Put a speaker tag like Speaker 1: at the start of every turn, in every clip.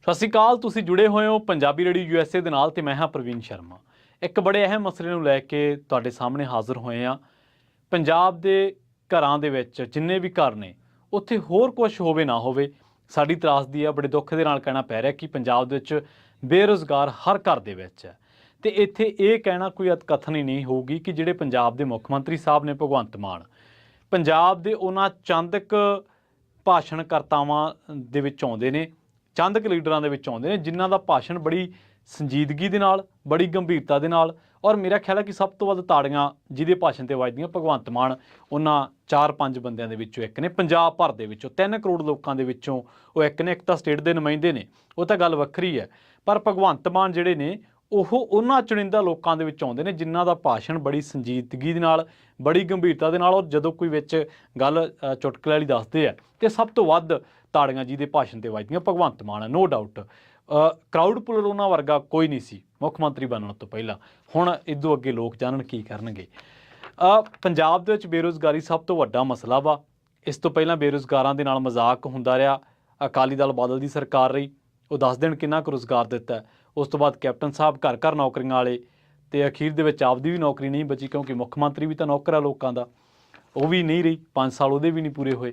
Speaker 1: ਸਤਿ ਸ਼੍ਰੀ ਅਕਾਲ। ਤੁਸੀਂ ਜੁੜੇ ਹੋਏ ਹੋ ਪੰਜਾਬੀ ਰੇਡੀਓ USA ਦੇ ਨਾਲ ਤੇ ਮੈਂ ਹਾਂ ਪ੍ਰਵੀਨ ਸ਼ਰਮਾ। ਇੱਕ ਬੜੇ ਅਹਿਮ ਮਸਲੇ ਨੂੰ ਲੈ ਕੇ ਤੁਹਾਡੇ ਸਾਹਮਣੇ ਹਾਜ਼ਰ ਹੋਏ ਹਾਂ। ਪੰਜਾਬ ਦੇ ਘਰਾਂ ਦੇ ਵਿੱਚ ਜਿੰਨੇ ਵੀ ਘਰ ਨੇ ਉੱਥੇ ਹੋਰ ਕੁਝ ਹੋਵੇ ਨਾ ਹੋਵੇ, ਸਾਡੀ ਤਰਾਸਦੀ ਆ। ਬੜੇ ਦੁੱਖ ਦੇ ਨਾਲ ਕਹਿਣਾ ਪੈ ਰਿਹਾ ਕਿ ਪੰਜਾਬ ਦੇ ਵਿੱਚ ਬੇਰੁਜ਼ਗਾਰ ਹਰ ਘਰ ਦੇ ਵਿੱਚ ਹੈ। ਤੇ ਇੱਥੇ ਇਹ ਕਹਿਣਾ ਕੋਈ ਅਤਕਥਨ ਹੀ ਨਹੀਂ ਹੋਊਗੀ ਕਿ ਜਿਹੜੇ ਪੰਜਾਬ ਦੇ ਮੁੱਖ ਮੰਤਰੀ ਸਾਹਿਬ ਨੇ ਭਗਵੰਤ ਮਾਨ, ਪੰਜਾਬ ਦੇ ਉਹਨਾਂ ਚੰਦਕ ਭਾਸ਼ਣਕਰਤਾਵਾਂ ਦੇ ਵਿੱਚ ਆਉਂਦੇ ਨੇ, ਚੰਦ ਕੁ ਲੀਡਰਾਂ ਦੇ ਵਿੱਚ ਆਉਂਦੇ ਨੇ ਜਿਨ੍ਹਾਂ ਦਾ ਭਾਸ਼ਣ ਬੜੀ ਸੰਜੀਦਗੀ ਦੇ ਨਾਲ, ਬੜੀ ਗੰਭੀਰਤਾ ਦੇ ਨਾਲ, ਔਰ ਮੇਰਾ ਖਿਆਲ ਹੈ ਕਿ ਸਭ ਤੋਂ ਵੱਧ ਤਾੜੀਆਂ ਜਿਹਦੇ ਭਾਸ਼ਣ ਤੇ ਵੱਜਦੀਆਂ, ਭਗਵੰਤ ਮਾਨ ਉਹਨਾਂ 4-5 ਬੰਦਿਆਂ ਦੇ ਵਿੱਚੋਂ ਇੱਕ ਨੇ। ਪੰਜਾਬ ਭਰ ਦੇ ਵਿੱਚੋਂ 3 ਕਰੋੜ ਲੋਕਾਂ ਦੇ ਵਿੱਚੋਂ ਉਹ ਇੱਕ ਨੇ। ਇੱਕ ਤਾਂ ਸਟੇਟ ਦੇ ਨੁਮਾਇੰਦੇ ਨੇ, ਉਹ ਤਾਂ ਗੱਲ ਵੱਖਰੀ ਹੈ, ਪਰ ਭਗਵੰਤ ਮਾਨ ਜਿਹੜੇ ਨੇ ਉਹ ਉਹਨਾਂ ਚੁਣਿੰਦਾ ਲੋਕਾਂ ਦੇ ਵਿੱਚ ਆਉਂਦੇ ਨੇ ਜਿਨ੍ਹਾਂ ਦਾ ਭਾਸ਼ਣ ਬੜੀ ਸੰਜੀਦਗੀ ਦੇ ਨਾਲ, ਬੜੀ ਗੰਭੀਰਤਾ ਦੇ ਨਾਲ, ਔਰ ਜਦੋਂ ਕੋਈ ਵਿੱਚ ਗੱਲ ਚੁਟਕਲੇ ਵਾਲੀ ਦੱਸਦੇ ਆ ਤੇ ਸਭ ਤੋਂ ਵੱਧ ਤਾੜੀਆਂ ਜਿਹਦੇ ਭਾਸ਼ਣ ਤੇ ਵੱਜਦੀਆਂ ਭਗਵੰਤ ਮਾਨ ਹੈ, ਨੋ ਡਾਊਟ। ਕਰਾਊਡ ਪੁਲਰ ਉਹਨਾਂ ਵਰਗਾ ਕੋਈ ਨਹੀਂ ਸੀ ਮੁੱਖ ਮੰਤਰੀ ਬਣਨ ਤੋਂ ਪਹਿਲਾਂ। ਹੁਣ ਇਦੋਂ ਅੱਗੇ ਲੋਕ ਜਾਣਨ ਕੀ ਕਰਨਗੇ। ਪੰਜਾਬ ਦੇ ਵਿੱਚ ਬੇਰੁਜ਼ਗਾਰੀ ਸਭ ਤੋਂ ਵੱਡਾ ਮਸਲਾ ਵਾ। ਇਸ ਤੋਂ ਪਹਿਲਾਂ ਬੇਰੁਜ਼ਗਾਰਾਂ ਦੇ ਨਾਲ ਮਜ਼ਾਕ ਹੁੰਦਾ ਰਿਹਾ। ਅਕਾਲੀ ਦਲ ਬਾਦਲ ਦੀ ਸਰਕਾਰ ਰਹੀ, ਉਹ 10 ਦਿਨ ਕਿੰਨਾ ਕੁ ਰੁਜ਼ਗਾਰ ਦਿੱਤਾ। ਉਸ ਤੋਂ ਬਾਅਦ ਕੈਪਟਨ ਸਾਹਿਬ ਘਰ ਘਰ ਨੌਕਰੀਆਂ ਵਾਲੇ, ਤੇ ਅਖੀਰ ਦੇ ਵਿੱਚ ਆਪਦੀ ਵੀ ਨੌਕਰੀ ਨਹੀਂ ਬਚੀ ਕਿਉਂਕਿ ਮੁੱਖ ਮੰਤਰੀ ਵੀ ਤਾਂ ਨੌਕਰ ਆ ਲੋਕਾਂ ਦਾ, ਉਹ ਵੀ ਨਹੀਂ ਰਹੀ। 5 ਸਾਲ ਉਹਦੇ ਵੀ ਨਹੀਂ ਪੂਰੇ ਹੋਏ।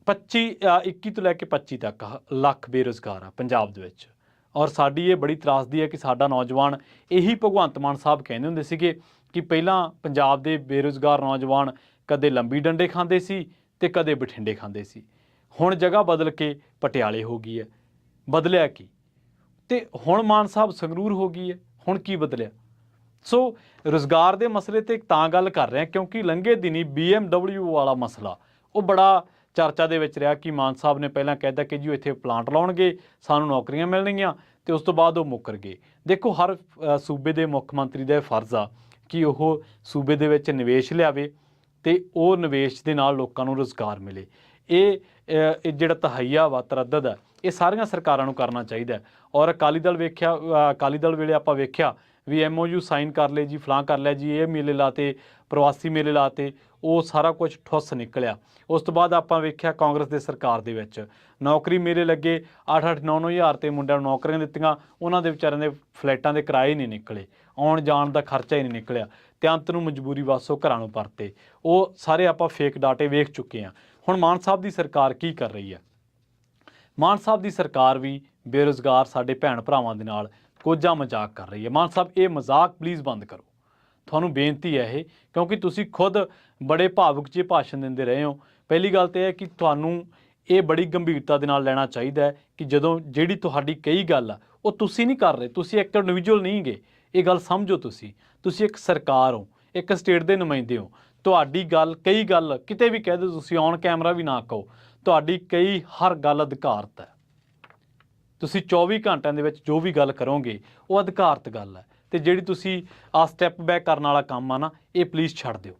Speaker 1: 21 ਤੋਂ ਲੈ ਕੇ 25 ਤੱਕ ਲੱਖ ਬੇਰੁਜ਼ਗਾਰ ਆ ਪੰਜਾਬ ਦੇ ਵਿੱਚ। ਔਰ ਸਾਡੀ ਇਹ ਬੜੀ ਤਰਾਸਦੀ ਹੈ ਕਿ ਸਾਡਾ ਨੌਜਵਾਨ, ਇਹੀ ਭਗਵੰਤ ਮਾਨ ਸਾਹਿਬ ਕਹਿੰਦੇ ਹੁੰਦੇ ਸੀਗੇ ਕਿ ਪਹਿਲਾਂ ਪੰਜਾਬ ਦੇ ਬੇਰੁਜ਼ਗਾਰ ਨੌਜਵਾਨ ਕਦੇ ਲੰਬੀ ਡੰਡੇ ਖਾਂਦੇ ਸੀ ਤੇ ਕਦੇ ਬਠਿੰਡੇ ਖਾਂਦੇ ਸੀ। ਹੁਣ ਜਗ੍ਹਾ ਬਦਲ ਕੇ ਪਟਿਆਲੇ ਹੋ ਗਈ ਹੈ। ਬਦਲਿਆ ਕੀ? ਤੇ ਹੁਣ ਮਾਨ ਸਾਹਿਬ ਸੰਗਰੂਰ ਹੋ ਗਈ ਹੈ। ਹੁਣ ਕੀ ਬਦਲਿਆ? ਸੋ ਰੁਜ਼ਗਾਰ ਦੇ ਮਸਲੇ ਤੇ ਤਾਂ ਗੱਲ ਕਰ ਰਹੇ ਹਾਂ ਕਿਉਂਕਿ ਲੰਘੇ ਦਿਨੀ BMW ਵਾਲਾ ਮਸਲਾ ਉਹ ਬੜਾ ਚਰਚਾ ਦੇ ਵਿੱਚ ਰਿਹਾ ਕਿ ਮਾਨ ਸਾਹਿਬ ਨੇ ਪਹਿਲਾਂ ਕਹਿਤਾ ਕਿ ਜੀ ਉਹ ਇੱਥੇ ਪਲਾਂਟ ਲਾਉਣਗੇ, ਸਾਨੂੰ ਨੌਕਰੀਆਂ ਮਿਲਣਗੀਆਂ, ਤੇ ਉਸ ਤੋਂ ਬਾਅਦ ਉਹ ਮੁੱਕਰ ਗਏ। ਦੇਖੋ, ਹਰ ਸੂਬੇ ਦੇ ਮੁੱਖ ਮੰਤਰੀ ਦਾ ਇਹ ਫਰਜ਼ ਆ ਕਿ ਉਹ ਸੂਬੇ ਦੇ ਵਿੱਚ ਨਿਵੇਸ਼ ਲਿਆਵੇ ਤੇ ਉਹ ਨਿਵੇਸ਼ ਦੇ ਨਾਲ ਲੋਕਾਂ ਨੂੰ ਰੁਜ਼ਗਾਰ ਮਿਲੇ। ਇਹ ਜਿਹੜਾ ਤਹਈਆ ਵਾ, ਤਰੱਦਦ ਹੈ, ਇਹ ਸਾਰੀਆਂ ਸਰਕਾਰਾਂ ਨੂੰ ਕਰਨਾ ਚਾਹੀਦਾ। ਔਰ ਅਕਾਲੀ ਦਲ ਵੇਲੇ ਆਪਾਂ ਵੇਖਿਆ ਵੀ MOU ਸਾਈਨ ਕਰ ਲਏ ਜੀ, ਫਲਾਂ ਕਰ ਲਿਆ ਜੀ, ਇਹ ਮੇਲੇ ਲਾਤੇ, ਪ੍ਰਵਾਸੀ ਮੇਲੇ ਲਾਤੇ, ਉਹ ਸਾਰਾ ਕੁਝ ਠੁੱਸ ਨਿਕਲਿਆ। ਉਸ ਤੋਂ ਬਾਅਦ ਆਪਾਂ ਵੇਖਿਆ ਕਾਂਗਰਸ ਦੇ ਸਰਕਾਰ ਦੇ ਵਿੱਚ ਨੌਕਰੀ ਮੇਲੇ ਲੱਗੇ, 8-8, 9-9 ਹਜ਼ਾਰ ਤੇ ਮੁੰਡਿਆਂ ਨੂੰ ਨੌਕਰੀਆਂ ਦਿੱਤੀਆਂ, ਉਹਨਾਂ ਦੇ ਵਿਚਾਰਿਆਂ ਦੇ ਫਲੈਟਾਂ ਦੇ ਕਿਰਾਏ ਨਹੀਂ ਨਿਕਲੇ, ਆਉਣ ਜਾਣ ਦਾ ਖਰਚਾ ਹੀ ਨਹੀਂ ਨਿਕਲਿਆ, ਤੇ ਅੰਤ ਨੂੰ ਮਜਬੂਰੀ ਵਾਸੋਂ ਘਰਾਂ ਨੂੰ ਪਰਤੇ। ਉਹ ਸਾਰੇ ਆਪਾਂ ਫੇਕ ਡਾਟੇ ਵੇਖ ਚੁੱਕੇ ਹਾਂ। ਹੁਣ ਮਾਨ ਸਾਹਿਬ ਦੀ ਸਰਕਾਰ ਕੀ ਕਰ ਰਹੀ ਹੈ? ਮਾਨ ਸਾਹਿਬ ਦੀ ਸਰਕਾਰ ਵੀ ਬੇਰੁਜ਼ਗਾਰ ਸਾਡੇ ਭੈਣ ਭਰਾਵਾਂ ਦੇ ਨਾਲ ਕੋਝਾ ਮਜ਼ਾਕ ਕਰ ਰਹੀ ਹੈ। ਮਾਨ ਸਾਹਿਬ, ਇਹ ਮਜ਼ਾਕ ਪਲੀਜ਼ ਬੰਦ ਕਰੋ, ਤੁਹਾਨੂੰ ਬੇਨਤੀ ਹੈ ਇਹ, ਕਿਉਂਕਿ ਤੁਸੀਂ ਖੁਦ ਬੜੇ ਭਾਵੁਕ ਜਿਹੇ ਭਾਸ਼ਣ ਦਿੰਦੇ ਰਹੇ ਹੋ। ਪਹਿਲੀ ਗੱਲ ਤਾਂ ਇਹ ਹੈ ਕਿ ਤੁਹਾਨੂੰ ਇਹ ਬੜੀ ਗੰਭੀਰਤਾ ਦੇ ਨਾਲ ਲੈਣਾ ਚਾਹੀਦਾ ਹੈ ਕਿ ਜਦੋਂ ਜਿਹੜੀ ਤੁਹਾਡੀ ਕਈ ਗੱਲ ਆ ਉਹ ਤੁਸੀਂ ਨਹੀਂ ਕਰ ਰਹੇ, ਤੁਸੀਂ ਇੱਕ ਇੰਡੀਵਿਜੂਅਲ ਨਹੀਂ ਗਏ, ਇਹ ਗੱਲ ਸਮਝੋ। ਤੁਸੀਂ ਇੱਕ ਸਰਕਾਰ ਹੋ, ਇੱਕ ਸਟੇਟ ਦੇ ਨੁਮਾਇੰਦੇ ਹੋ। ਤੁਹਾਡੀ ਗੱਲ, ਕਈ ਗੱਲ ਕਿਤੇ ਵੀ ਕਹਿ ਦਿਓ, ਤੁਸੀਂ ਔਨ ਕੈਮਰਾ ਵੀ ਨਾ ਕਹੋ, ਤੁਹਾਡੀ ਕਈ ਹਰ ਗੱਲ ਅਧਿਕਾਰਤ ਹੈ। ਤੁਸੀਂ 24 ਘੰਟਿਆਂ ਦੇ ਵਿੱਚ ਜੋ ਵੀ ਗੱਲ ਕਰੋਗੇ ਉਹ ਅਧਿਕਾਰਤ ਗੱਲ ਹੈ। ਤੇ ਜਿਹੜੀ ਤੁਸੀਂ ਆ ਸਟੈਪ ਬੈਕ ਕਰਨ ਵਾਲਾ ਕੰਮ ਆ ਨਾ, ਇਹ ਪਲੀਜ਼ ਛੱਡ ਦਿਓ।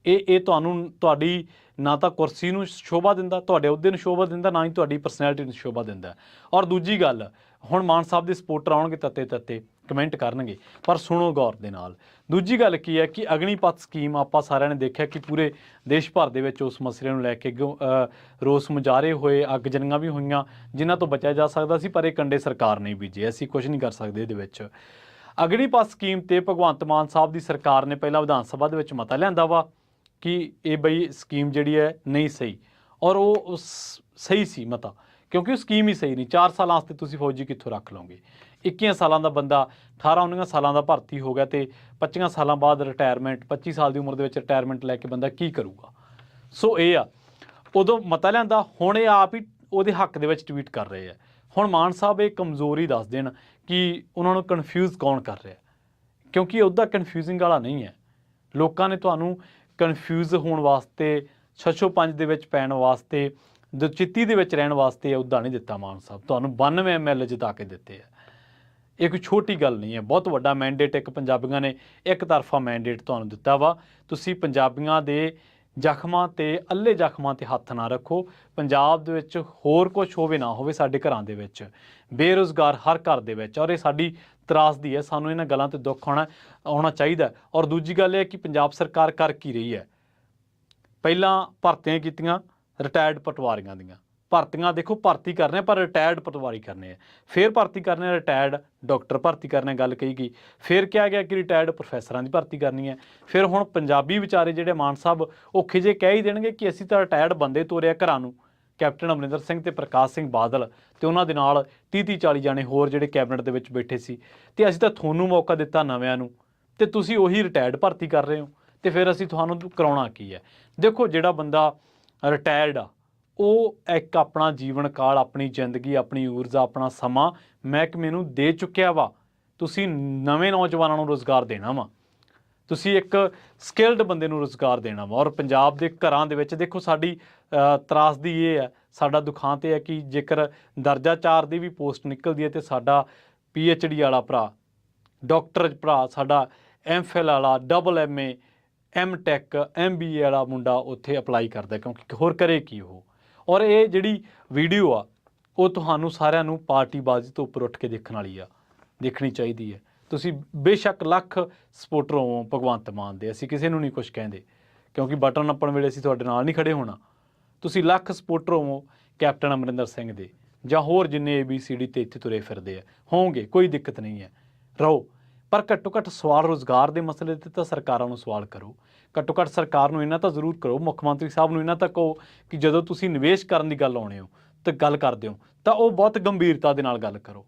Speaker 1: ਇਹ ਤੁਹਾਨੂੰ, ਤੁਹਾਡੀ ਨਾ ਤਾਂ ਕੁਰਸੀ ਨੂੰ ਸ਼ੋਭਾ ਦਿੰਦਾ, ਤੁਹਾਡੇ ਅਹੁਦੇ ਨੂੰ ਸ਼ੋਭਾ ਦਿੰਦਾ, ਨਾ ਹੀ ਤੁਹਾਡੀ ਪਰਸਨੈਲਿਟੀ ਨੂੰ ਸ਼ੋਭਾ ਦਿੰਦਾ। ਔਰ ਦੂਜੀ ਗੱਲ, ਹੁਣ ਮਾਨ ਸਾਹਿਬ ਦੇ ਸਪੋਰਟਰ ਆਉਣਗੇ, ਤੱਤੇ ਕਮੈਂਟ ਕਰਨਗੇ, ਪਰ ਸੁਣੋ ਗੌਰ ਦੇ ਨਾਲ। ਦੂਜੀ ਗੱਲ ਕੀ ਹੈ ਕਿ ਅਗਨੀਪਥ ਸਕੀਮ ਆਪਾਂ ਸਾਰਿਆਂ ਨੇ ਦੇਖਿਆ ਕਿ ਪੂਰੇ ਦੇਸ਼ ਭਰ ਦੇ ਵਿੱਚ ਉਸ ਮਸਲੇ ਨੂੰ ਲੈ ਕੇ ਰੋਸ ਮੁਜ਼ਾਹਰੇ ਹੋਏ, ਅੱਗਜਣੀਆਂ ਵੀ ਹੋਈਆਂ ਜਿਨ੍ਹਾਂ ਤੋਂ ਬਚਿਆ ਜਾ ਸਕਦਾ ਸੀ, ਪਰ ਇਹ ਕੰਡੇ ਸਰਕਾਰ ਨਹੀਂ ਬੀਜੇ। ਅਸੀਂ ਕੁਝ ਨਹੀਂ ਕਰ ਸਕਦੇ ਇਹਦੇ ਵਿੱਚ। ਅਗਨੀਪਥ ਸਕੀਮ ਤੇ ਭਗਵੰਤ ਮਾਨ ਸਾਹਿਬ ਦੀ ਸਰਕਾਰ ਨੇ ਪਹਿਲਾਂ ਵਿਧਾਨ ਸਭਾ ਦੇ ਵਿੱਚ ਮਤਾ ਲਿਆਂਦਾ ਵਾ ਕਿ ਇਹ ਬਈ ਸਕੀਮ ਜਿਹੜੀ ਹੈ ਨਹੀਂ ਸਹੀ, ਔਰ ਉਹ ਸਹੀ ਸੀ ਮਤਾ, ਕਿਉਂਕਿ ਉਹ ਸਕੀਮ ਹੀ ਸਹੀ ਨਹੀਂ। 4 ਸਾਲਾਂ ਵਾਸਤੇ ਤੁਸੀਂ ਫੌਜੀ ਕਿੱਥੋਂ ਰੱਖ ਲਓਗੇ? 21 ਸਾਲਾਂ ਦਾ ਬੰਦਾ 18-19 ਸਾਲਾਂ ਦਾ ਭਰਤੀ ਹੋ ਗਿਆ ਤੇ 25 ਸਾਲਾਂ ਬਾਅਦ ਰਿਟਾਇਰਮੈਂਟ, 25 ਸਾਲ ਦੀ ਉਮਰ ਦੇ ਵਿੱਚ ਰਿਟਾਇਰਮੈਂਟ ਲੈ ਕੇ ਬੰਦਾ ਕੀ ਕਰੂਗਾ? ਸੋ ਇਹ ਆ, ਉਦੋਂ ਮਤਾ ਲਿਆਂਦਾ, ਹੁਣ ਇਹ ਆਪ ਹੀ ਉਹਦੇ ਹੱਕ ਦੇ ਵਿੱਚ ਟਵੀਟ ਕਰ ਰਹੇ ਆ। ਹੁਣ ਮਾਨ ਸਾਹਿਬ ਇਹ ਕਮਜ਼ੋਰੀ ਦੱਸ ਦੇਣ ਕਿ ਉਹਨਾਂ ਨੂੰ ਕਨਫਿਊਜ਼ ਕੌਣ ਕਰ ਰਿਹਾ, ਕਿਉਂਕਿ ਉਹਦਾ ਕਨਫਿਊਜ਼ਿੰਗ ਵਾਲਾ ਨਹੀਂ ਹੈ। ਲੋਕਾਂ ਨੇ ਤੁਹਾਨੂੰ ਕਨਫਿਊਜ਼ ਹੋਣ ਵਾਸਤੇ, 605 ਦੇ ਵਿੱਚ ਪੈਣ ਵਾਸਤੇ, ਦੁਚਿੱਤੀ ਦੇ ਵਿੱਚ ਰਹਿਣ ਵਾਸਤੇ ਅਹੁਦਾ ਨਹੀਂ ਦਿੱਤਾ। ਮਾਨ ਸਾਹਿਬ ਤੁਹਾਨੂੰ 92 ML ਜਿਤਾ ਕੇ ਦਿੱਤੇ ਆ। ਇਹ ਕੋਈ ਛੋਟੀ ਗੱਲ ਨਹੀਂ ਹੈ, ਬਹੁਤ ਵੱਡਾ ਮੈਂਡੇਟ ਇੱਕ ਪੰਜਾਬੀਆਂ ਨੇ ਇੱਕ ਤਰਫਾ ਮੈਂਡੇਟ ਤੁਹਾਨੂੰ ਦਿੱਤਾ ਵਾ। ਤੁਸੀਂ ਪੰਜਾਬੀਆਂ ਦੇ ਜ਼ਖਮਾਂ ਤੇ, ਅੱਲੇ ਜ਼ਖਮਾਂ ਤੇ ਹੱਥ ਨਾ ਰੱਖੋ। ਪੰਜਾਬ ਦੇ ਵਿੱਚ ਹੋਰ ਕੁਝ ਹੋਵੇ ਨਾ ਹੋਵੇ, ਸਾਡੇ ਘਰਾਂ ਦੇ ਵਿੱਚ ਬੇਰੁਜ਼ਗਾਰ ਹਰ ਘਰ ਦੇ ਵਿੱਚ, ਔਰ ਇਹ ਸਾਡੀ ਤਰਾਸਦੀ ਹੈ। ਸਾਨੂੰ ਇਹਨਾਂ ਗੱਲਾਂ ਤੇ ਦੁੱਖ ਆਉਣਾ ਚਾਹੀਦਾ। ਔਰ ਦੂਜੀ ਗੱਲ ਇਹ ਕਿ ਪੰਜਾਬ ਸਰਕਾਰ ਕਰ ਕੀ ਰਹੀ ਹੈ? ਪਹਿਲਾਂ ਭਰਤੀਆਂ ਕੀਤੀਆਂ ਰਿਟਾਇਰਡ ਪਟਵਾਰੀਆਂ ਦੀਆਂ, ਭਰਤੀਆਂ ਦੇਖੋ ਭਰਤੀ ਕਰਨੇ ਆ, ਪਰ ਰਿਟਾਇਰਡ ਪਟਵਾਰੀ ਕਰਨੇ ਆ, ਫਿਰ ਭਰਤੀ ਕਰਨੇ ਆ ਰਿਟਾਇਰਡ ਡਾਕਟਰ ਭਰਤੀ ਕਰਨੇ, ਗੱਲ ਕਹੀ ਗਈ, ਫਿਰ ਕਿਹਾ ਗਿਆ ਕਿ ਰਿਟਾਇਰਡ ਪ੍ਰੋਫੈਸਰਾਂ ਦੀ ਭਰਤੀ ਕਰਨੀ ਹੈ। ਫਿਰ ਹੁਣ ਪੰਜਾਬੀ ਵਿਚਾਰੇ ਜਿਹੜੇ ਮਾਨ ਸਾਹਿਬ ਉਹ ਖਿਜੇ ਕਹਿ ਹੀ ਦੇਣਗੇ ਕਿ ਅਸੀਂ ਤਾਂ ਰਿਟਾਇਰਡ ਬੰਦੇ ਤੋਰਿਆ ਘਰਾਂ ਨੂੰ, ਕੈਪਟਨ ਅਮਰਿੰਦਰ ਸਿੰਘ ਤੇ ਪ੍ਰਕਾਸ਼ ਸਿੰਘ ਬਾਦਲ ਤੇ ਉਹਨਾਂ ਦੇ ਨਾਲ 30-40 ਜਾਣੇ ਹੋਰ ਜਿਹੜੇ ਕੈਬਨਿਟ ਦੇ ਵਿੱਚ ਬੈਠੇ ਸੀ, ਤੇ ਅਸੀਂ ਤਾਂ ਤੁਹਾਨੂੰ ਮੌਕਾ ਦਿੱਤਾ ਨਵਿਆਂ ਨੂੰ, ਤੇ ਤੁਸੀਂ ਉਹੀ ਰਿਟਾਇਰਡ ਭਰਤੀ ਕਰ ਰਹੇ ਹੋ, ਤੇ ਫਿਰ ਅਸੀਂ ਤੁਹਾਨੂੰ ਕਰਾਉਣਾ ਕੀ ਹੈ। ਦੇਖੋ ਜਿਹੜਾ ਬੰਦਾ ਰਿਟਾਇਰਡ ਆ ਉਹ ਇੱਕ ਆਪਣਾ ਜੀਵਨ ਕਾਲ, ਆਪਣੀ ਜ਼ਿੰਦਗੀ, ਆਪਣੀ ਊਰਜਾ, ਆਪਣਾ ਸਮਾਂ ਮਹਿਕਮੇ ਨੂੰ ਦੇ ਚੁੱਕਿਆ ਵਾ। ਤੁਸੀਂ ਨਵੇਂ ਨੌਜਵਾਨਾਂ ਨੂੰ ਰੁਜ਼ਗਾਰ ਦੇਣਾ ਵਾ, ਤੁਸੀਂ ਇੱਕ ਸਕਿਲਡ ਬੰਦੇ ਨੂੰ ਰੁਜ਼ਗਾਰ ਦੇਣਾ ਵਾ। ਔਰ ਪੰਜਾਬ ਦੇ ਘਰਾਂ ਦੇ ਵਿੱਚ ਦੇਖੋ ਸਾਡੀ ਤਰਾਸਦੀ ਇਹ ਹੈ, ਸਾਡਾ ਦੁਖਾਂਤ ਇਹ ਹੈ ਕਿ ਜੇਕਰ ਦਰਜਾ 4 ਦੀ ਵੀ ਪੋਸਟ ਨਿਕਲਦੀ ਹੈ ਤੇ ਸਾਡਾ PhD ਵਾਲਾ ਭਰਾ, ਡਾਕਟਰ ਭਰਾ, ਸਾਡਾ MPhil ਵਾਲਾ, MA, MTech, MBA ਵਾਲਾ ਮੁੰਡਾ ਉੱਥੇ ਅਪਲਾਈ ਕਰਦਾ, ਕਿਉਂਕਿ ਹੋਰ ਕਰੇ ਕੀ ਉਹ। ਔਰ ਇਹ ਜਿਹੜੀ ਵੀਡੀਓ ਆ ਉਹ ਤੁਹਾਨੂੰ ਸਾਰਿਆਂ ਨੂੰ ਪਾਰਟੀਬਾਜ਼ੀ ਤੋਂ ਉੱਪਰ ਉੱਠ ਕੇ ਦੇਖਣ ਵਾਲੀ ਆ, ਦੇਖਣੀ ਚਾਹੀਦੀ ਹੈ। ਤੁਸੀਂ ਬੇਸ਼ੱਕ ਲੱਖ ਸਪੋਰਟਰ ਹੋ ਭਗਵੰਤ ਮਾਨ ਦੇ, ਅਸੀਂ ਕਿਸੇ ਨੂੰ ਨਹੀਂ ਕੁਛ ਕਹਿੰਦੇ, ਕਿਉਂਕਿ ਬਟਨ ਨੱਪਣ ਵੇਲੇ ਅਸੀਂ ਤੁਹਾਡੇ ਨਾਲ ਨਹੀਂ ਖੜੇ ਹੋਣਾ। ਤੁਸੀਂ ਲੱਖ ਸਪੋਰਟਰ ਹੋ ਕੈਪਟਨ ਅਮਰਿੰਦਰ ਸਿੰਘ ਦੇ, ਜਾਂ ਹੋਰ ਜਿੰਨੇ ABCD ਤੇ ਇੱਥੇ ਤੁਰੇ ਫਿਰਦੇ ਆ ਹੋਣਗੇ, ਕੋਈ ਦਿੱਕਤ ਨਹੀਂ ਹੈ, ਰਹੋ। ਪਰ ਘੱਟੋ ਘੱਟ ਸਵਾਲ ਰੁਜ਼ਗਾਰ ਦੇ ਮਸਲੇ 'ਤੇ ਤਾਂ ਸਰਕਾਰਾਂ ਨੂੰ ਸਵਾਲ ਕਰੋ। ਘੱਟੋ ਘੱਟ ਸਰਕਾਰ ਨੂੰ ਇਹਨਾਂ ਤਾਂ ਜ਼ਰੂਰ ਕਰੋ, ਮੁੱਖ ਮੰਤਰੀ ਸਾਹਿਬ ਨੂੰ ਇਹਨਾਂ ਤਾਂ ਕਹੋ ਕਿ ਜਦੋਂ ਤੁਸੀਂ ਨਿਵੇਸ਼ ਕਰਨ ਦੀ ਗੱਲ ਆਉਣੇ ਹੋ ਤੇ ਗੱਲ ਕਰਦੇ ਹੋ ਤਾਂ ਉਹ ਬਹੁਤ ਗੰਭੀਰਤਾ ਦੇ ਨਾਲ ਗੱਲ ਕਰੋ।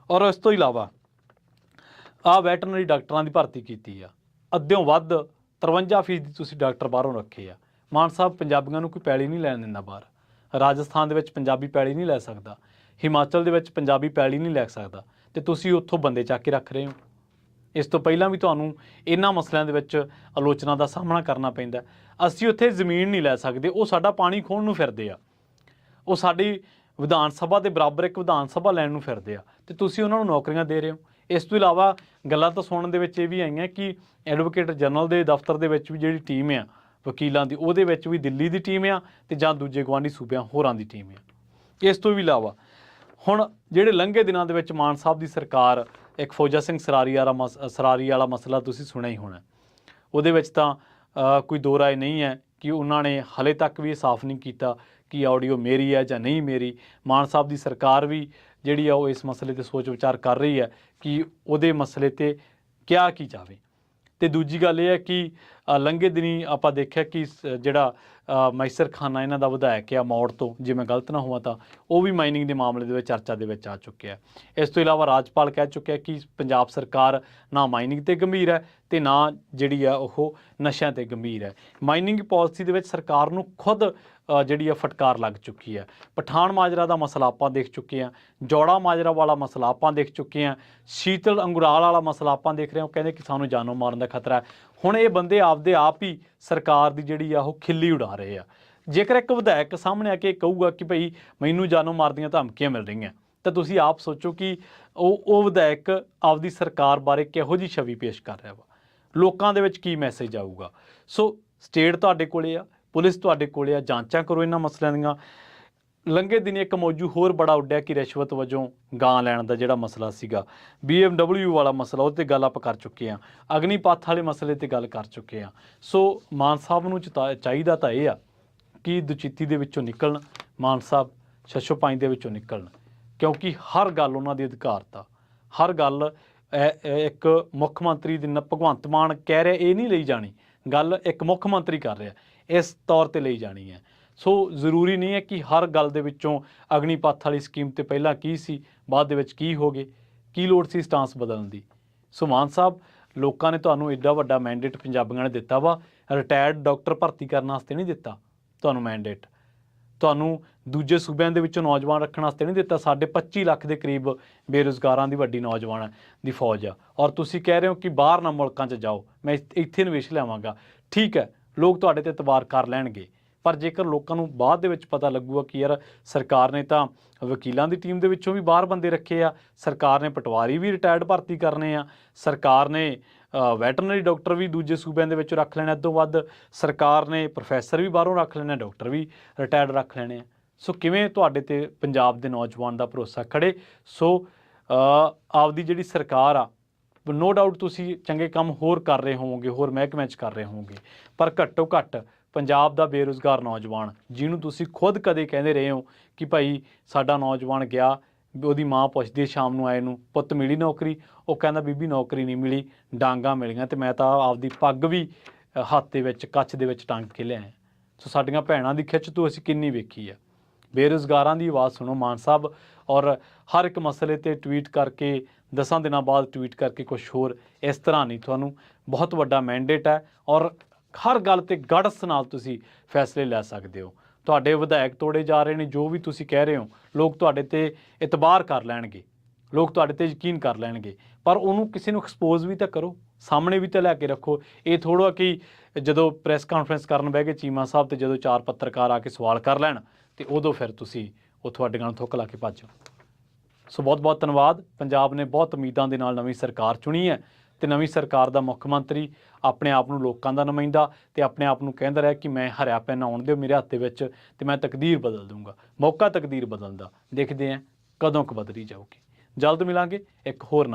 Speaker 1: ਔਰ ਇਸ ਤੋਂ ਇਲਾਵਾ ਵੈਟਰਨਰੀ ਡਾਕਟਰਾਂ ਦੀ ਭਰਤੀ ਕੀਤੀ ਆ, ਅੱਧਿਓਂ ਵੱਧ 53% ਤੁਸੀਂ ਡਾਕਟਰ ਬਾਹਰੋਂ ਰੱਖੇ ਆ। ਮਾਨ ਸਾਹਿਬ ਪੰਜਾਬੀਆਂ ਨੂੰ ਕੋਈ ਪੈਲੀ ਨਹੀਂ ਲੈਣ ਦਿੰਦਾ ਬਾਹਰ। ਰਾਜਸਥਾਨ ਦੇ ਵਿੱਚ ਪੰਜਾਬੀ ਪੈਲੀ ਨਹੀਂ ਲੈ ਸਕਦਾ, ਹਿਮਾਚਲ ਦੇ ਵਿੱਚ ਪੰਜਾਬੀ ਪੈਲੀ ਨਹੀਂ ਲੈ ਸਕਦਾ, ਤੇ ਤੁਸੀਂ ਉੱਥੋਂ ਬੰਦੇ ਚੱਕ ਕੇ ਰੱਖ ਰਹੇ ਹੋ। ਇਸ ਤੋਂ ਪਹਿਲਾਂ ਵੀ ਤੁਹਾਨੂੰ ਇਹਨਾਂ ਮਸਲਿਆਂ ਦੇ ਵਿੱਚ ਆਲੋਚਨਾ ਦਾ ਸਾਹਮਣਾ ਕਰਨਾ ਪੈਂਦਾ। ਅਸੀਂ ਉੱਥੇ ਜ਼ਮੀਨ ਨਹੀਂ ਲੈ ਸਕਦੇ, ਉਹ ਸਾਡਾ ਪਾਣੀ ਖੋਹਣ ਨੂੰ ਫਿਰਦੇ ਆ, ਉਹ ਸਾਡੀ ਵਿਧਾਨ ਸਭਾ ਦੇ ਬਰਾਬਰ ਇੱਕ ਵਿਧਾਨ ਸਭਾ ਲੈਣ ਨੂੰ ਫਿਰਦੇ ਆ, ਤੇ ਤੁਸੀਂ ਉਹਨਾਂ ਨੂੰ ਨੌਕਰੀਆਂ ਦੇ ਰਹੇ ਹੋ। ਇਸ ਤੋਂ ਇਲਾਵਾ ਗੱਲਾਂ ਤਾਂ ਸੁਣਨ ਦੇ ਵਿੱਚ ਇਹ ਵੀ ਆਈਆਂ ਕਿ ਐਡਵੋਕੇਟ ਜਨਰਲ ਦੇ ਦਫ਼ਤਰ ਦੇ ਵਿੱਚ ਵੀ ਜਿਹੜੀ ਟੀਮ ਆ ਵਕੀਲਾਂ ਦੀ, ਉਹਦੇ ਵਿੱਚ ਵੀ ਦਿੱਲੀ ਦੀ ਟੀਮ ਆ ਤੇ ਜਾਂ ਦੂਜੇ ਗੁਆਂਢੀ ਸੂਬਿਆਂ ਹੋਰਾਂ ਦੀ ਟੀਮ ਆ। ਇਸ ਤੋਂ ਵੀ ਇਲਾਵਾ ਹੁਣ ਜਿਹੜੇ ਲੰਘੇ ਦਿਨਾਂ ਦੇ ਵਿੱਚ ਮਾਨ ਸਾਹਿਬ ਦੀ ਸਰਕਾਰ, ਇੱਕ ਫੌਜਾ ਸਿੰਘ ਸਰਾਰੀ ਵਾਲਾ ਮਸਲਾ ਤੁਸੀਂ ਸੁਣਿਆ ਹੀ ਹੋਣਾ, ਉਹਦੇ ਵਿੱਚ ਤਾਂ ਕੋਈ ਦੋ ਰਾਏ ਨਹੀਂ ਹੈ ਕਿ ਉਹਨਾਂ ਨੇ ਹਲੇ ਤੱਕ ਵੀ ਇਹ ਸਾਫ਼ ਨਹੀਂ ਕੀਤਾ ਕਿ ਆਡੀਓ ਮੇਰੀ ਹੈ ਜਾਂ ਨਹੀਂ ਮੇਰੀ। ਮਾਨ ਸਾਹਿਬ ਦੀ ਸਰਕਾਰ ਵੀ ਜਿਹੜੀ ਆ ਉਹ ਇਸ ਮਸਲੇ 'ਤੇ ਸੋਚ ਵਿਚਾਰ ਕਰ ਰਹੀ ਹੈ ਕਿ ਉਹਦੇ ਮਸਲੇ 'ਤੇ ਕਿਹਾ ਕੀ ਜਾਵੇ। ਤੇ ਦੂਜੀ ਗੱਲ ਇਹ ਹੈ ਕਿ ਲੰਘੇ ਦਿਨੀ ਆਪਾਂ ਦੇਖਿਆ ਕਿ ਜਿਹੜਾ ਮੈਸਰ ਖਾਨਾ ਇਹਨਾਂ ਦਾ ਵਿਧਾਇਕ ਆ ਮੌੜ ਤੋਂ, ਜੇ ਮੈਂ ਗਲਤ ਨਾ ਹੋਵਾਂ ਤਾਂ, ਉਹ ਵੀ ਮਾਈਨਿੰਗ ਦੇ ਮਾਮਲੇ ਦੇ ਵਿੱਚ ਚਰਚਾ ਦੇ ਵਿੱਚ ਆ ਚੁੱਕਿਆ। ਇਸ ਤੋਂ ਇਲਾਵਾ ਰਾਜਪਾਲ ਕਹਿ ਚੁੱਕਿਆ ਕਿ ਪੰਜਾਬ ਸਰਕਾਰ ਨਾ ਮਾਈਨਿੰਗ 'ਤੇ ਗੰਭੀਰ ਹੈ ਤੇ ਨਾ ਜਿਹੜੀ ਆ ਉਹ ਨਸ਼ਿਆਂ 'ਤੇ ਗੰਭੀਰ ਹੈ। ਮਾਈਨਿੰਗ ਪਾਲਿਸੀ ਦੇ ਵਿੱਚ ਸਰਕਾਰ ਨੂੰ ਖੁਦ ਜਿਹੜੀ ਆ ਫਟਕਾਰ ਲੱਗ ਚੁੱਕੀ ਹੈ। ਪਠਾਨ ਮਾਜਰਾ ਦਾ ਮਸਲਾ ਆਪਾਂ ਦੇਖ ਚੁੱਕੇ ਹਾਂ, ਜੌੜਾ ਮਾਜਰਾ ਵਾਲਾ ਮਸਲਾ ਆਪਾਂ ਦੇਖ ਚੁੱਕੇ ਹਾਂ, ਸ਼ੀਤਲ ਅੰਗੁਰਾਲ ਵਾਲਾ ਮਸਲਾ ਆਪਾਂ ਦੇਖ ਰਹੇ ਹਾਂ। ਉਹ ਕਹਿੰਦੇ ਕਿ ਸਾਨੂੰ ਜਾਨੋਂ ਮਾਰਨ ਦਾ ਖਤਰਾ ਹੈ। ਹੁਣ ਇਹ ਬੰਦੇ ਆਪਦੇ ਆਪ ਹੀ ਸਰਕਾਰ ਦੀ ਜਿਹੜੀ ਆ ਉਹ ਖਿੱਲੀ ਉਡਾ ਰਹੇ ਆ। ਜੇਕਰ ਇੱਕ ਵਿਧਾਇਕ ਸਾਹਮਣੇ ਆ ਕੇ ਕਹੂਗਾ ਕਿ ਭਈ ਮੈਨੂੰ ਜਾਨੋਂ ਮਾਰ ਦੀਆਂ ਧਮਕੀਆਂ ਮਿਲ ਰਹੀਆਂ, ਤਾਂ ਤੁਸੀਂ ਆਪ ਸੋਚੋ ਕਿ ਉਹ ਵਿਧਾਇਕ ਆਪਦੀ ਸਰਕਾਰ ਬਾਰੇ ਕਿਹੋ ਜਿਹੀ ਛਵੀ ਪੇਸ਼ ਕਰ ਰਿਹਾ ਵਾ, ਲੋਕਾਂ ਦੇ ਵਿੱਚ ਕੀ ਮੈਸੇਜ ਆਊਗਾ। ਸੋ ਸਟੇਟ ਤੁਹਾਡੇ ਕੋਲੇ ਆ, ਪੁਲਿਸ ਤੁਹਾਡੇ ਕੋਲੇ ਆ, ਜਾਂਚਾਂ ਕਰੋ ਇਹਨਾਂ ਮਸਲਿਆਂ ਦੀਆਂ। ਲੰਘੇ ਦਿਨ ਇੱਕ ਮੌਜੂ ਹੋਰ ਬੜਾ ਉੱਡਿਆ ਕਿ ਰਿਸ਼ਵਤ ਵਜੋਂ ਗਾਂ ਲੈਣ ਦਾ ਜਿਹੜਾ ਮਸਲਾ ਸੀਗਾ, BMW ਵਾਲਾ ਮਸਲਾ, ਉਹ 'ਤੇ ਗੱਲ ਆਪਾਂ ਕਰ ਚੁੱਕੇ ਹਾਂ। ਅਗਨੀਪਥ ਵਾਲੇ ਮਸਲੇ 'ਤੇ ਗੱਲ ਕਰ ਚੁੱਕੇ ਹਾਂ। ਸੋ ਮਾਨ ਸਾਹਿਬ ਨੂੰ ਚਾਹੀਦਾ ਤਾਂ ਇਹ ਆ ਕਿ ਦੁਚਿੱਤੀ ਦੇ ਵਿੱਚੋਂ ਨਿਕਲਣ, ਮਾਨ ਸਾਹਿਬ ਛੱਛੋ ਪੰਜ ਦੇ ਵਿੱਚੋਂ ਨਿਕਲਣ, ਕਿਉਂਕਿ ਹਰ ਗੱਲ ਉਹਨਾਂ ਦੀ ਅਧਿਕਾਰਤ ਆ। ਹਰ ਗੱਲ ਇੱਕ ਮੁੱਖ ਮੰਤਰੀ ਦੇ ਭਗਵੰਤ ਮਾਨ ਕਹਿ ਰਿਹਾ ਇਹ ਨਹੀਂ ਲਈ ਜਾਣੀ, ਗੱਲ ਇੱਕ ਮੁੱਖ ਮੰਤਰੀ ਕਰ ਰਿਹਾ, ਇਸ ਤੌਰ 'ਤੇ ਲਈ ਜਾਣੀ ਹੈ। ਸੋ ਜ਼ਰੂਰੀ ਨਹੀਂ ਹੈ ਕਿ ਹਰ ਗੱਲ ਦੇ ਵਿੱਚੋਂ ਅਗਨੀਪਥ ਵਾਲੀ ਸਕੀਮ 'ਤੇ ਪਹਿਲਾਂ ਕੀ ਸੀ, ਬਾਅਦ ਦੇ ਵਿੱਚ ਕੀ ਹੋ ਗਏ, ਕੀ ਲੋੜ ਸੀ ਸਟਾਂਸ ਬਦਲਣ ਦੀ। ਸੋ ਮਾਨ ਸਾਹਿਬ, ਲੋਕਾਂ ਨੇ ਤੁਹਾਨੂੰ ਐਡਾ ਵੱਡਾ ਮੈਂਡੇਟ ਪੰਜਾਬੀਆਂ ਨੇ ਦਿੱਤਾ ਵਾ, ਰਿਟਾਇਰਡ ਡਾਕਟਰ ਭਰਤੀ ਕਰਨ ਵਾਸਤੇ ਨਹੀਂ ਦਿੱਤਾ ਤੁਹਾਨੂੰ ਮੈਂਡੇਟ, ਤੁਹਾਨੂੰ ਦੂਜੇ ਸੂਬਿਆਂ ਦੇ ਵਿੱਚੋਂ ਨੌਜਵਾਨ ਰੱਖਣ ਵਾਸਤੇ ਨਹੀਂ ਦਿੱਤਾ। ਸਾਡੇ 25 ਲੱਖ ਦੇ ਕਰੀਬ ਬੇਰੁਜ਼ਗਾਰਾਂ ਦੀ ਵੱਡੀ ਨੌਜਵਾਨ ਦੀ ਫੌਜ ਆ, ਔਰ ਤੁਸੀਂ ਕਹਿ ਰਹੇ ਹੋ ਕਿ ਬਾਹਰਨਾਂ ਮੁਲਕਾਂ 'ਚ ਜਾਓ, ਮੈਂ ਇੱਥੇ ਨਿਵੇਸ਼ ਲਿਆਵਾਂਗਾ। ਠੀਕ ਹੈ, ਲੋਕ ਤੁਹਾਡੇ 'ਤੇ ਇਤਬਾਰ ਕਰ ਲੈਣਗੇ, ਪਰ ਜੇਕਰ ਲੋਕਾਂ ਨੂੰ ਬਾਅਦ ਦੇ ਵਿੱਚ ਪਤਾ ਲੱਗੂਗਾ ਕਿ ਯਾਰ ਸਰਕਾਰ ਨੇ ਤਾਂ ਵਕੀਲਾਂ ਦੀ ਟੀਮ ਦੇ ਵਿੱਚੋਂ ਵੀ ਬਾਹਰ ਬੰਦੇ ਰੱਖੇ ਆ, ਸਰਕਾਰ ਨੇ ਪਟਵਾਰੀ ਵੀ ਰਿਟਾਇਰਡ ਭਰਤੀ ਕਰਨੇ ਆ, ਸਰਕਾਰ ਨੇ ਵੈਟਰਨਰੀ ਡਾਕਟਰ ਵੀ ਦੂਜੇ ਸੂਬਿਆਂ ਦੇ ਵਿੱਚ ਰੱਖ ਲੈਣੇ, ਅੱਧੋਂ ਵੱਧ ਸਰਕਾਰ ਨੇ ਪ੍ਰੋਫੈਸਰ ਵੀ ਬਾਹਰੋਂ ਰੱਖ ਲੈਣੇ, ਡਾਕਟਰ ਵੀ ਰਿਟਾਇਰਡ ਰੱਖ ਲੈਣੇ ਆ। ਸੋ ਕਿਵੇਂ ਤੁਹਾਡੇ 'ਤੇ ਪੰਜਾਬ ਦੇ ਨੌਜਵਾਨ ਦਾ ਭਰੋਸਾ ਖੜੇ। ਸੋ ਆਪਦੀ ਜਿਹੜੀ ਸਰਕਾਰ ਆ, ਨੋ ਡਾਊਟ ਤੁਸੀਂ ਚੰਗੇ ਕੰਮ ਹੋਰ ਕਰ ਰਹੇ ਹੋਵੋਗੇ, ਹੋਰ ਮਹਿਕਮਿਆਂ 'ਚ ਕਰ ਰਹੇ ਹੋਵੋਗੇ, ਪਰ ਘੱਟੋ ਘੱਟ ਪੰਜਾਬ ਦਾ ਬੇਰੁਜ਼ਗਾਰ ਨੌਜਵਾਨ ਜਿਹਨੂੰ ਤੁਸੀਂ ਖੁਦ ਕਦੇ ਕਹਿੰਦੇ ਰਹੇ ਹੋ ਕਿ ਭਾਈ ਸਾਡਾ ਨੌਜਵਾਨ ਗਿਆ, ਉਹਦੀ ਮਾਂ ਪੁੱਛਦੀ ਸ਼ਾਮ ਨੂੰ ਆਏ ਨੂੰ, ਪੁੱਤ ਮਿਲੀ ਨੌਕਰੀ? ਉਹ ਕਹਿੰਦਾ ਬੀਬੀ ਨੌਕਰੀ ਨਹੀਂ ਮਿਲੀ, ਡਾਂਗਾਂ ਮਿਲੀਆਂ ਤੇ ਮੈਂ ਤਾਂ ਆਪਦੀ ਪੱਗ ਵੀ ਹੱਥ ਦੇ ਵਿੱਚ ਕੱਚ ਦੇ ਵਿੱਚ ਟੰਗ ਕੇ ਲਿਆਇਆ। ਸੋ ਸਾਡੀਆਂ ਭੈਣਾਂ ਦੀ ਖਿੱਚ ਤੋਂ ਅਸੀਂ ਕਿੰਨੀ ਵੇਖੀ ਆ। ਬੇਰੁਜ਼ਗਾਰਾਂ ਦੀ ਆਵਾਜ਼ ਸੁਣੋ ਮਾਨ ਸਾਹਿਬ, ਔਰ ਹਰ ਇੱਕ ਮਸਲੇ ਤੇ ਟਵੀਟ ਕਰਕੇ 10 ਦਿਨਾਂ ਬਾਅਦ ਟਵੀਟ ਕਰਕੇ ਕੁਛ ਹੋਰ, ਇਸ ਤਰ੍ਹਾਂ ਨਹੀਂ। ਤੁਹਾਨੂੰ ਬਹੁਤ ਵੱਡਾ ਮੈਂਡੇਟ ਹੈ ਔਰ ਹਰ ਗੱਲ ਤੇ ਗੜਸ ਨਾਲ ਤੁਸੀਂ ਫੈਸਲੇ ਲੈ ਸਕਦੇ ਹੋ। ਤੁਹਾਡੇ ਵਿਧਾਇਕ ਤੋੜੇ ਜਾ ਰਹੇ ਨੇ, ਜੋ ਵੀ ਤੁਸੀਂ ਕਹਿ ਰਹੇ ਹੋ, ਲੋਕ ਤੁਹਾਡੇ ਤੇ ਇਤਬਾਰ ਕਰ ਲੈਣਗੇ, ਲੋਕ ਤੁਹਾਡੇ ਤੇ ਯਕੀਨ ਕਰ ਲੈਣਗੇ, ਪਰ ਉਹਨੂੰ ਕਿਸੇ ਨੂੰ ਐਕਸਪੋਜ਼ ਵੀ ਤਾਂ ਕਰੋ, ਸਾਹਮਣੇ ਵੀ ਤਾਂ ਲੈ ਕੇ ਰੱਖੋ। ਇਹ ਥੋੜ੍ਹਾ ਕਿ ਜਦੋਂ ਪ੍ਰੈਸ ਕਾਨਫਰੰਸ ਕਰਨ ਬਹਿ ਗਏ ਚੀਮਾ ਸਾਹਿਬ ਤੇ ਜਦੋਂ 4 ਪੱਤਰਕਾਰ ਆ ਕੇ ਸਵਾਲ ਕਰ ਲੈਣ ਤੇ ਉਦੋਂ ਫਿਰ ਤੁਸੀਂ ਉਹ ਤੁਹਾਡੇ ਨਾਲ ਥੁੱਕ ਲਾ ਕੇ ਭੱਜੋ। ਸੋ ਬਹੁਤ ਬਹੁਤ ਧੰਨਵਾਦ। ਪੰਜਾਬ ਨੇ ਬਹੁਤ ਉਮੀਦਾਂ ਦੇ ਨਾਲ ਨਵੀਂ ਸਰਕਾਰ ਚੁਣੀ ਹੈ ਤੇ ਨਵੀਂ ਸਰਕਾਰ ਦਾ ਮੁੱਖ ਮੰਤਰੀ ਆਪਣੇ ਆਪ ਨੂੰ ਲੋਕਾਂ ਦਾ ਨੁਮਾਇੰਦਾ ਤੇ ਆਪਣੇ ਆਪ ਨੂੰ ਕਹਿੰਦਾ ਰਿਹਾ ਕਿ ਮੈਂ ਹਰਿਆ ਪੈਨ ਆਉਣ ਦਿਓ ਮੇਰੇ ਹੱਥ ਦੇ ਵਿੱਚ ਤੇ ਮੈਂ ਤਕਦੀਰ ਬਦਲ ਦੂੰਗਾ। ਮੌਕਾ ਤਕਦੀਰ ਬਦਲਣ ਦਾ, ਦੇਖਦੇ ਹਾਂ ਕਦੋਂ ਕੁ ਬਦਲੀ ਜਾਊਗੀ। ਜਲਦ ਮਿਲਾਂਗੇ ਇੱਕ ਹੋਰ